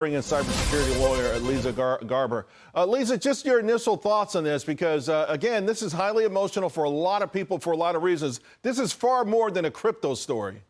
Bring in cybersecurity lawyer Leeza Garber. Leeza, just your initial thoughts on this, because again, this is highly emotional for a lot of people for a lot of reasons. This is far more than a crypto story.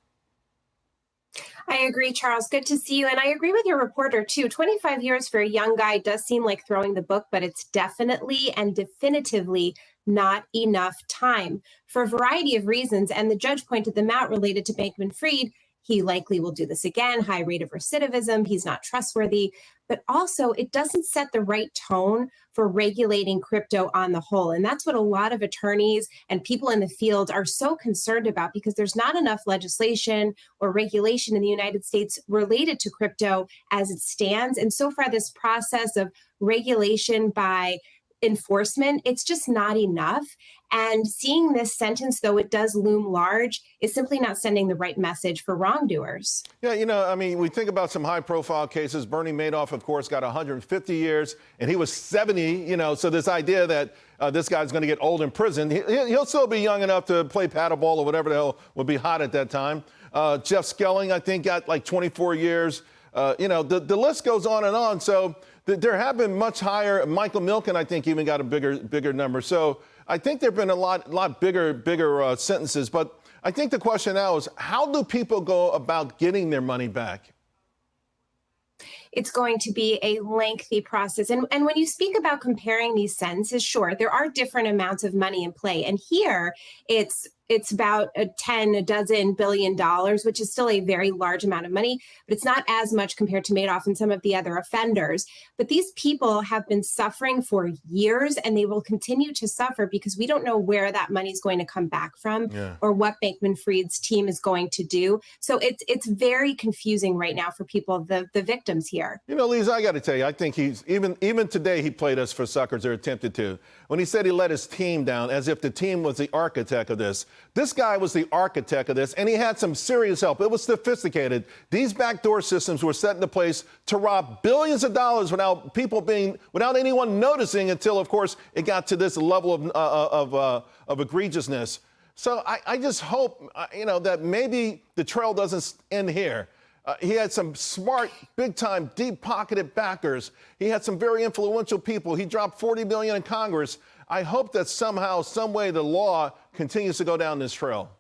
I agree, Charles. Good to see you. And I agree with your reporter, too. 25 years for a young guy does seem like throwing the book, but it's definitely and definitively not enough time for a variety of reasons. And the judge pointed them out related to Bankman-Fried. He likely will do this again, high rate of recidivism. He's not trustworthy. But also, it doesn't set the right tone for regulating crypto on the whole. And that's what a lot of attorneys and people in the field are so concerned about, because there's not enough legislation or regulation in the United States related to crypto as it stands. And so far, this process of regulation by enforcement, it's just not enough. And seeing this sentence, though it does loom large, is simply not sending the right message for wrongdoers. Yeah, I mean, we think about some high-profile cases. Bernie Madoff, of course, got 150 years, and he was 70, so this idea that this guy's going to get old in prison, he'll still be young enough to play paddleball or whatever the hell would be hot at that time. Jeff Skelling, I think, got like 24 years. The list goes on and on. So there have been much higher. Michael Milken, I think, even got a bigger number. So I think there have been a lot bigger sentences. But I think the question now is, how do people go about getting their money back? It's going to be a lengthy process. And when you speak about comparing these sentences, sure, there are different amounts of money in play. And here it's about a dozen billion dollars, which is still a very large amount of money, but it's not as much compared to Madoff and some of the other offenders. But these people have been suffering for years, and they will continue to suffer because we don't know where that money is going to come back from, or what Bankman-Fried's team is going to do. So it's very confusing right now for people, the victims here. Leeza, I got to tell you, I think he's even today he played us for suckers, or attempted to, when he said he let his team down, as if the team was the architect of this. This guy was the architect of this, and he had some serious help. It was sophisticated. These backdoor systems were set into place to rob billions of dollars without anyone noticing, until, of course, it got to this level of egregiousness. So I just hope, that maybe the trail doesn't end here. He had some smart, big-time, deep-pocketed backers. He had some very influential people. He dropped $40 billion in Congress. I hope that somehow, some way, the law continues to go down this trail.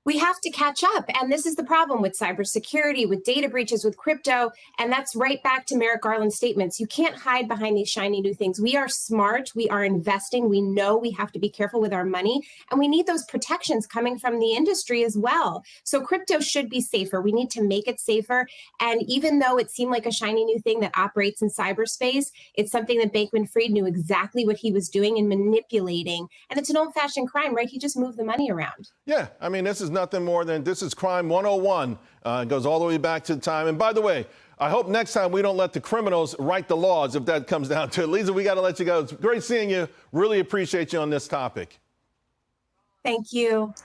We have to catch up. And this is the problem with cybersecurity, with data breaches, with crypto. And that's right back to Merrick Garland's statements. You can't hide behind these shiny new things. We are smart. We are investing. We know we have to be careful with our money. And we need those protections coming from the industry as well. So crypto should be safer. We need to make it safer. And even though it seemed like a shiny new thing that operates in cyberspace, it's something that Bankman-Fried knew exactly what he was doing and manipulating. And it's an old-fashioned crime, right? He just moved the money around. Yeah, I mean, this is nothing more than, this is crime 101. It goes all the way back to the time. And by the way, I hope next time we don't let the criminals write the laws, if that comes down to it. Leeza, we got to let you go. It's great seeing you. Really appreciate you on this topic. Thank you.